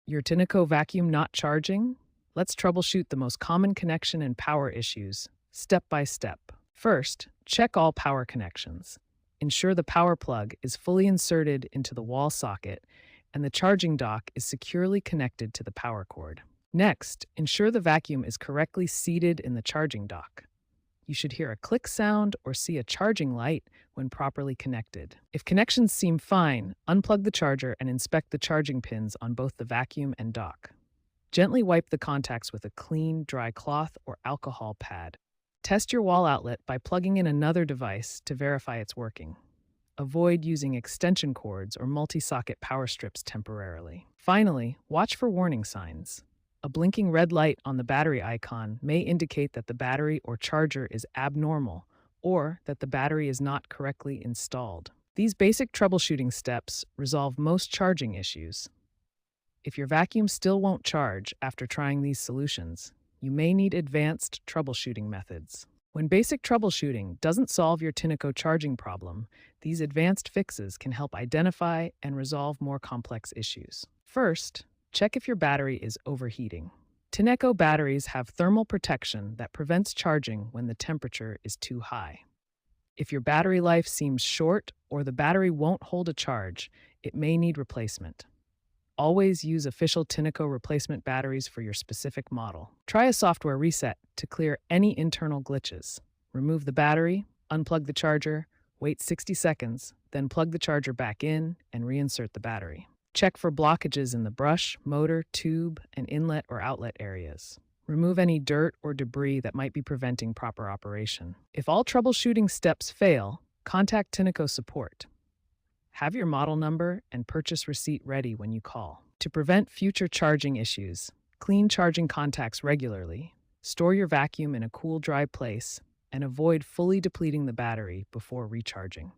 Your Tineco vacuum not charging? Let's troubleshoot the most common connection and power issues, step by step. First, check all power connections. Ensure the power plug is fully inserted into the wall socket and the charging dock is securely connected to the power cord. Next, ensure the vacuum is correctly seated in the charging dock. You should hear a click sound or see a charging light when properly connected. If connections seem fine, unplug the charger and inspect the charging pins on both the vacuum and dock. Gently wipe the contacts with a clean, dry cloth or alcohol pad. Test your wall outlet by plugging in another device to verify it's working. Avoid using extension cords or multi-socket power strips temporarily. Finally, watch for warning signs. A blinking red light on the battery icon may indicate that the battery or charger is abnormal or that the battery is not correctly installed. These basic troubleshooting steps resolve most charging issues. If your vacuum still won't charge after trying these solutions, you may need advanced troubleshooting methods. When basic troubleshooting doesn't solve your Tineco charging problem, these advanced fixes can help identify and resolve more complex issues. First, check if your battery is overheating. Tineco batteries have thermal protection that prevents charging when the temperature is too high. If your battery life seems short or the battery won't hold a charge, it may need replacement. Always use official Tineco replacement batteries for your specific model. Try a software reset to clear any internal glitches. Remove the battery, unplug the charger, wait 60 seconds, then plug the charger back in and reinsert the battery. Check for blockages in the brush, motor, tube, and inlet or outlet areas. Remove any dirt or debris that might be preventing proper operation. If all troubleshooting steps fail, contact Tineco support. Have your model number and purchase receipt ready when you call. To prevent future charging issues, clean charging contacts regularly, store your vacuum in a cool, dry place, and avoid fully depleting the battery before recharging.